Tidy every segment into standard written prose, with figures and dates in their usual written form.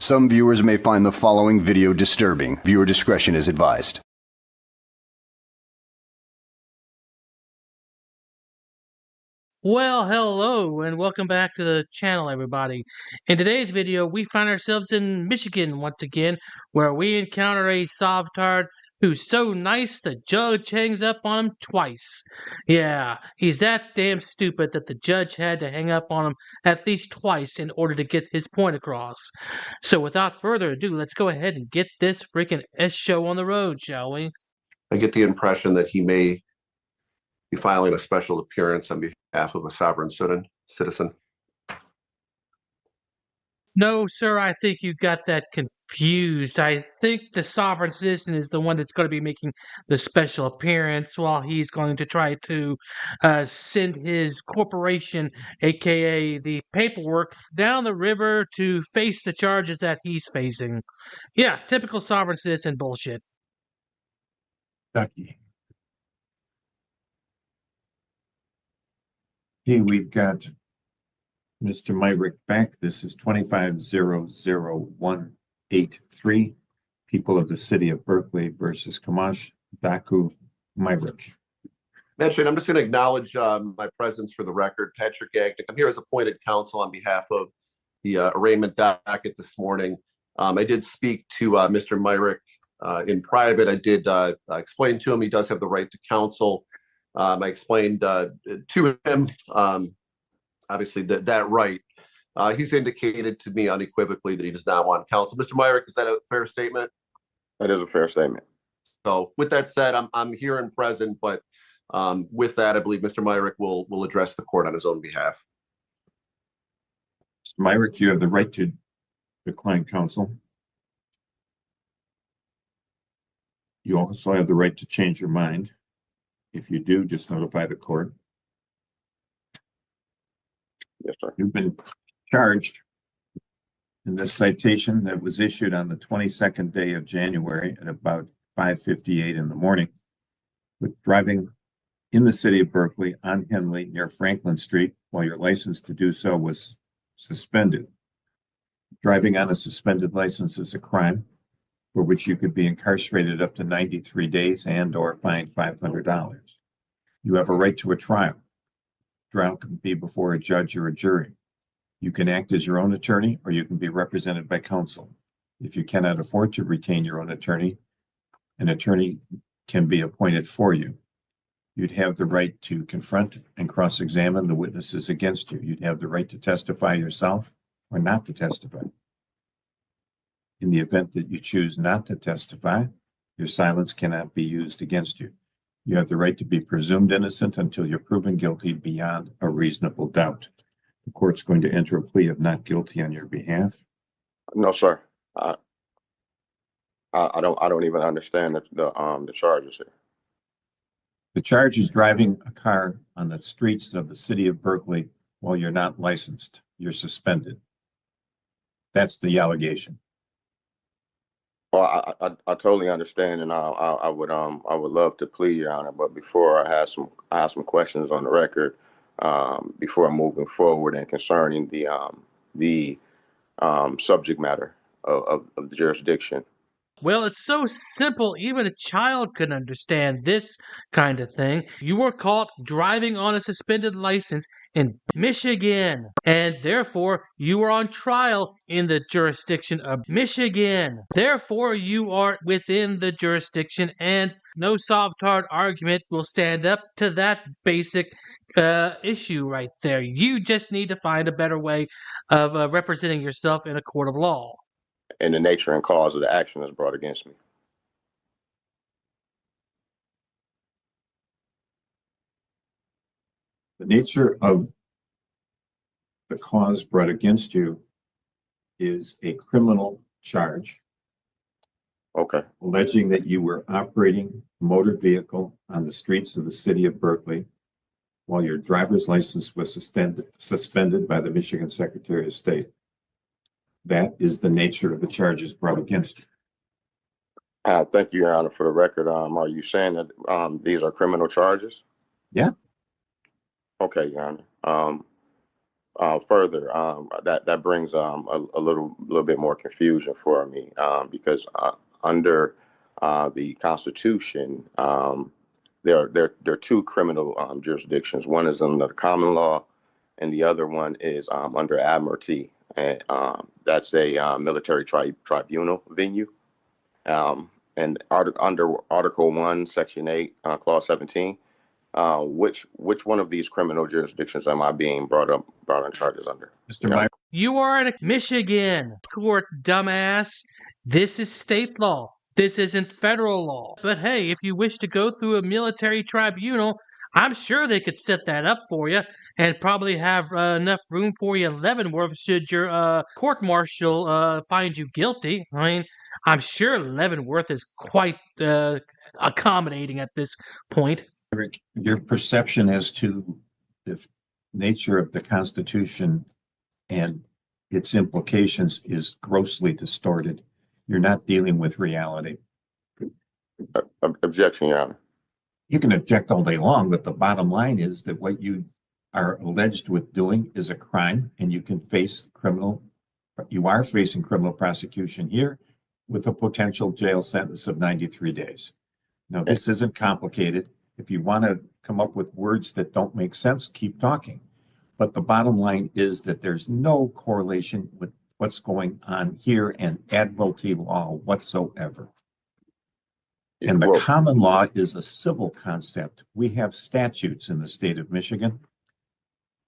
Some viewers may find the following video disturbing. Viewer discretion is advised. Well, hello, and welcome back to the channel, everybody. In today's video, we find ourselves in Michigan once again, where we encounter a Sovtard who's so nice the judge hangs up on him twice. Yeah, he's that damn stupid that the judge had to hang up on him at least twice in order to get his point across. So without further ado, let's go ahead and get this freaking show on the road, shall we? I get the impression that he may be filing a special appearance on behalf of a sovereign citizen. No, sir, I think you got that confused. I think the sovereign citizen is the one that's going to be making the special appearance while he's going to try to send his corporation, aka the paperwork, down the river to face the charges that he's facing. Yeah, typical sovereign citizen bullshit. Ducky. Okay, we've got Mr. Myrick back. This is 25-00183. People of the City of Berkeley versus Kamash Daku Myrick. Magistrate, I'm just going to acknowledge my presence for the record. Patrick Agnick. I'm here as appointed counsel on behalf of the arraignment docket this morning. I did speak to Mr. Myrick in private. I did explain to him he does have the right to counsel. I explained to him, obviously, that right. He's indicated to me unequivocally that he does not want counsel. Mr. Myrick, is that a fair statement? That is a fair statement. So with that said, I'm here and present, but with that, I believe Mr. Myrick will address the court on his own behalf. Mr. Myrick, you have the right to decline counsel. You also have the right to change your mind. If you do, just notify the court. Yes, sir. You've been charged in this citation that was issued on the 22nd day of January at about 5:58 in the morning with driving in the city of Berkeley on Henley near Franklin Street while your license to do so was suspended. Driving on a suspended license is a crime for which you could be incarcerated up to 93 days and or fined $500. You have a right to a trial. Trial can be before a judge or a jury. You can act as your own attorney or you can be represented by counsel. If you cannot afford to retain your own attorney, an attorney can be appointed for you. You'd have the right to confront and cross-examine the witnesses against you. You'd have the right to testify yourself or not to testify. In the event that you choose not to testify, your silence cannot be used against you. You have the right to be presumed innocent until you're proven guilty beyond a reasonable doubt. The court's going to enter a plea of not guilty on your behalf. No, sir. I don't even understand the charges here. The charge is driving a car on the streets of the city of Berkeley while you're not licensed. You're suspended. That's the allegation. Well, I totally understand, and I would love to plead, Your Honor. But before I have some questions on the record before moving forward and concerning the subject matter of the jurisdiction. Well, it's so simple, even a child can understand this kind of thing. You were caught driving on a suspended license in Michigan, and therefore you are on trial in the jurisdiction of Michigan. Therefore, you are within the jurisdiction, and no Sovtard argument will stand up to that basic issue right there. You just need to find a better way of representing yourself in a court of law. And the nature and cause of the action is brought against me. The nature of the cause brought against you is a criminal charge. Okay. Alleging that you were operating a motor vehicle on the streets of the city of Berkeley while your driver's license was suspended by the Michigan Secretary of State. That is the nature of the charges brought against you. Thank you, Your Honor. For the record, are you saying that these are criminal charges? Yeah. Okay, Your Honor. further, that brings a little bit more confusion for me, because under the Constitution, there are two criminal jurisdictions. One is under the common law, and the other one is under admiralty, and that's a military tribunal venue. And under Article 1, Section 8, Clause 17. Which one of these criminal jurisdictions am I being brought on charges under? Mr. Meyer, You are in a Michigan court, dumbass. This is state law. This isn't federal law. But hey, if you wish to go through a military tribunal, I'm sure they could set that up for you and probably have enough room for you in Leavenworth should your court martial find you guilty. I mean, I'm sure Leavenworth is quite accommodating at this point. Eric, your perception as to the nature of the Constitution and its implications is grossly distorted. You're not dealing with reality. Objection, Your Honor. You can object all day long, but the bottom line is that what you are alleged with doing is a crime, and you are facing criminal prosecution here with a potential jail sentence of 93 days. Now, this isn't complicated. If you want to come up with words that don't make sense, keep talking. But the bottom line is that there's no correlation with what's going on here and admiralty law whatsoever. And the common law is a civil concept. We have statutes in the state of Michigan,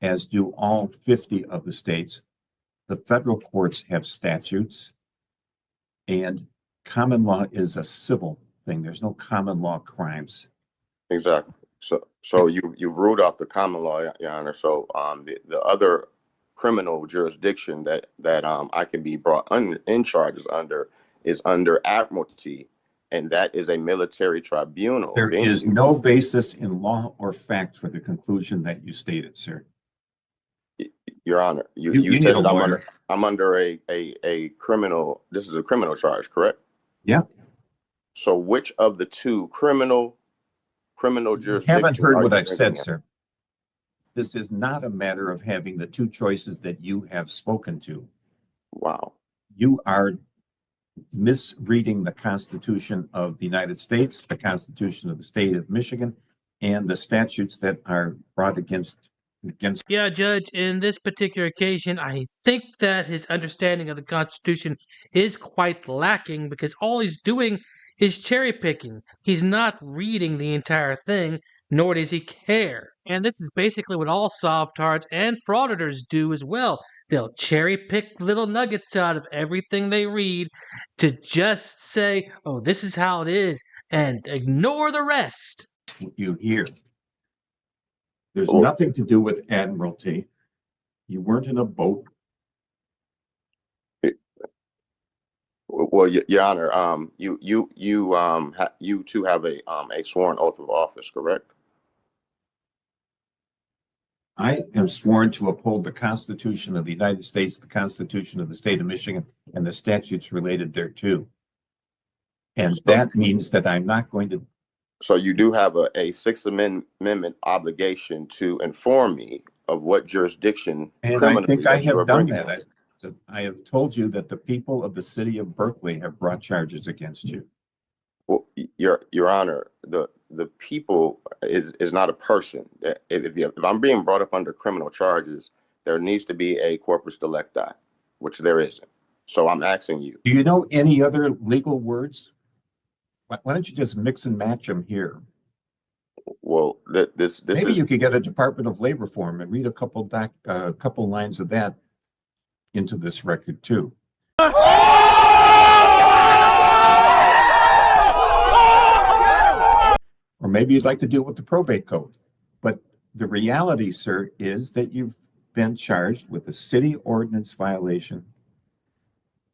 as do all 50 of the states. The federal courts have statutes, and common law is a civil thing. There's no common law crimes. Exactly. So you ruled out the common law, Your Honor. So the other criminal jurisdiction that I can be brought in charges under is under admiralty, and that is a military tribunal. There is no basis in law or fact for the conclusion that you stated, sir. Your Honor, you said that I'm under a criminal. This is a criminal charge, correct? Yeah. So which of the two criminal jurisdictions? You haven't heard what I've said, sir. This is not a matter of having the two choices that you have spoken to. Wow. You are misreading the Constitution of the United States, the Constitution of the state of Michigan, and the statutes that are brought against. Yeah, Judge, in this particular occasion, I think that his understanding of the Constitution is quite lacking because all he's doing is cherry picking. He's not reading the entire thing, nor does he care. And this is basically what all sovtards and frauditors do as well. They'll cherry pick little nuggets out of everything they read to just say, oh, this is how it is, and ignore the rest. You hear. There's nothing to do with admiralty. You weren't in a boat. Well, Your Honor, you two have a sworn oath of office, correct? I am sworn to uphold the Constitution of the United States, the Constitution of the state of Michigan, and the statutes related thereto. And that means that I'm not going to. So you do have a Sixth Amendment obligation to inform me of what jurisdiction. And I think I have done that. I have told you that the people of the city of Berkeley have brought charges against you. Well, Your Honor, the people is not a person. If I'm being brought up under criminal charges, there needs to be a corpus delicti, which there isn't. So I'm asking you. Do you know any other legal words? Why don't you just mix and match them here? Well, this maybe you could get a Department of Labor form and read a couple lines of that into this record too. Or maybe you'd like to deal with the probate code. But the reality, sir, is that you've been charged with a city ordinance violation.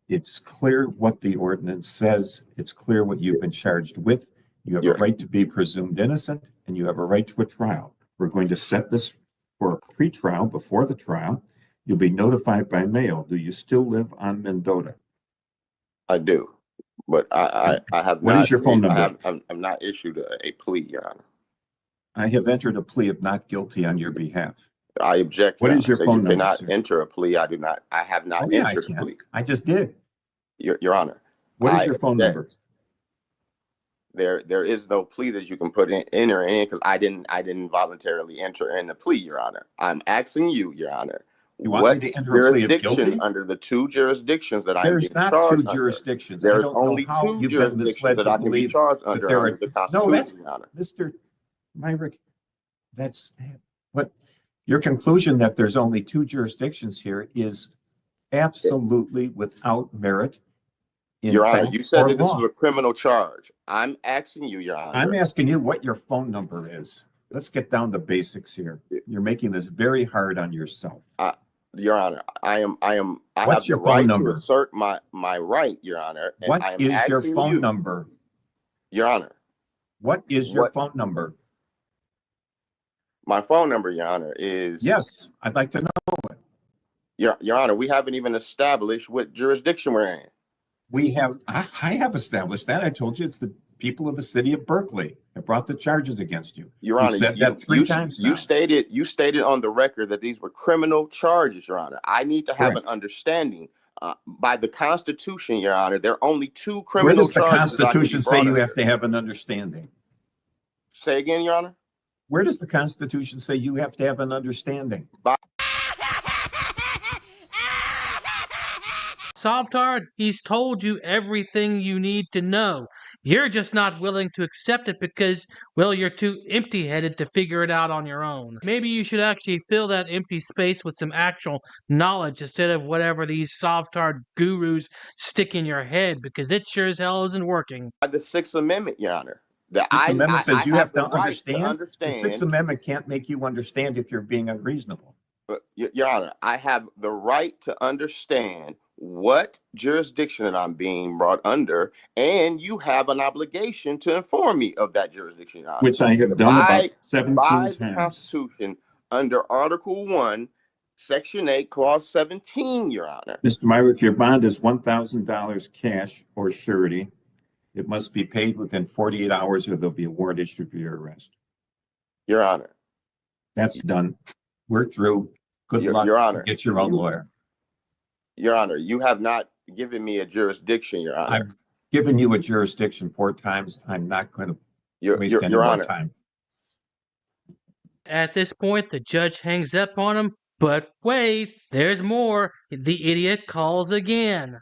It's clear what the ordinance says. It's clear what you've been charged with. You have a right to be presumed innocent, and you have a right to a trial. We're going to set this for a pre-trial before the trial. You'll be notified by mail. Do you still live on Mendota? I do, but I have. What is your phone number? I'm not issued a plea, Your Honor. I have entered a plea of not guilty on your behalf. I object. What is your Honor. phone You number, cannot sir? enter a plea. I have not Oh, yeah, I entered a can. plea. I just did. Your Honor. What is I your phone object. number? There is no plea that you can enter in because I didn't voluntarily enter in the plea, Your Honor. I'm asking you, Your Honor, You want what me to enter a plea of jurisdiction guilty? under the two jurisdictions that I'm There's being not charged two under? jurisdictions. I There's don't know only how two you've been jurisdictions misled that to I can be believe charged that under there under are. the No, Constitution, that's Your Honor. Mr. Myrick. That's what your conclusion that there's only two jurisdictions here is absolutely without merit in Your Honor, fact you said or that this is law. a criminal charge. I'm asking you, Your Honor. I'm asking you what your phone number is. Let's get down to basics here. You're making this very hard on yourself. Your Honor, I What's have your the phone right number? to assert my right, Your Honor. And What I am is your asking phone you, number? Your Honor. What is your What- phone number? My phone number, Your Honor, is Yes, I'd like to know it. Your Honor. We haven't even established what jurisdiction we're in. We have, I have established that. I told you it's the people of the city of Berkeley that brought the charges against you. Your You Honor, said that three times now. You stated on the record that these were criminal charges, Your Honor. I need to have Correct. an understanding. By the Constitution, Your Honor, there are only two Where criminal does the charges. that I can be Constitution say brought you under. have to have an understanding? Say again, Your Honor. Where does the Constitution say you have to have an understanding? Sovtard, he's told you everything you need to know. You're just not willing to accept it because, well, you're too empty-headed to figure it out on your own. Maybe you should actually fill that empty space with some actual knowledge instead of whatever these Sovtard gurus stick in your head, because it sure as hell isn't working. By the Sixth Amendment, Your Honor. The Sixth Amendment says you have to the right understand. The Sixth Amendment can't make you understand if you're being unreasonable. Your Honor, I have the right to understand what jurisdiction that I'm being brought under, and you have an obligation to inform me of that jurisdiction, Your Honor. Which I have done about 17 by the times. Constitution, under Article 1, Section 8, Clause 17, Your Honor. Mr. Myrick, your bond is $1,000 cash or surety. It must be paid within 48 hours or there'll be a warrant issued for your arrest. Your Honor. That's done. We're through. Good luck. Your Honor. Get your own lawyer. Your Honor, you have not given me a jurisdiction, Your Honor. I've given you a jurisdiction 4 times. I'm not going to waste any Your more Honor. time. At this point, the judge hangs up on him, but wait, there's more. The idiot calls again.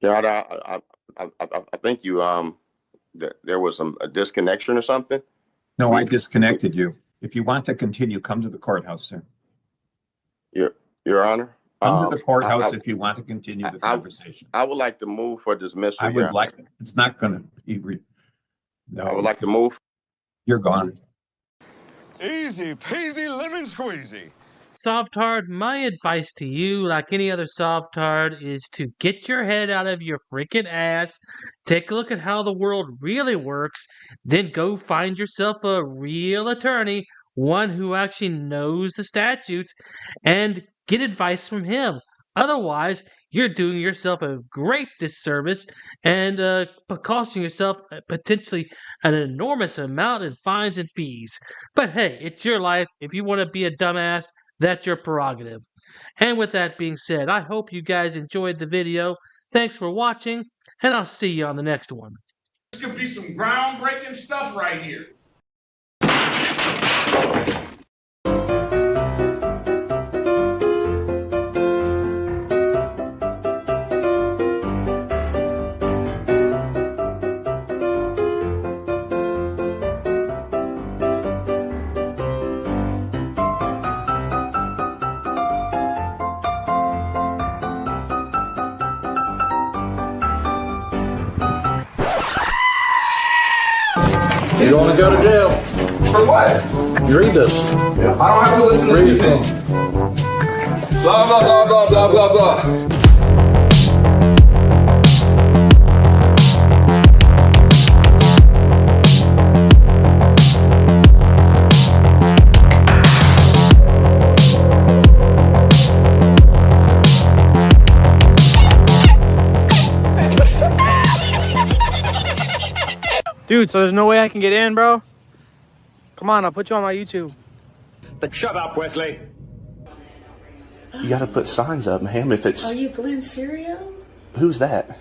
Your Honor, I think you there was a disconnection or something. No, I disconnected you. If you want to continue, come to the courthouse, sir. Your Honor. Come to the courthouse if you want to continue the conversation. I would like to move for dismissal. I Your would like, Honor. it's not going to be, I would no, like to move. you're gone. Easy peasy lemon squeezy. Sovtard, my advice to you, like any other Sovtard, is to get your head out of your freaking ass, take a look at how the world really works, then go find yourself a real attorney, one who actually knows the statutes, and get advice from him. Otherwise, you're doing yourself a great disservice and costing yourself potentially an enormous amount in fines and fees. But hey, it's your life. If you want to be a dumbass, that's your prerogative. And with that being said, I hope you guys enjoyed the video. Thanks for watching, and I'll see you on the next one. This could be some groundbreaking stuff right here. You don't want to go to jail. For what? You read this. I don't have to listen to Read it. anything. Blah, blah, blah, blah, blah, blah, blah. Dude, so there's no way I can get in, bro? Come on, I'll put you on my YouTube. But shut up, Wesley. You gotta put signs up, ma'am, if it's... Are you Glenn Serio? Who's that?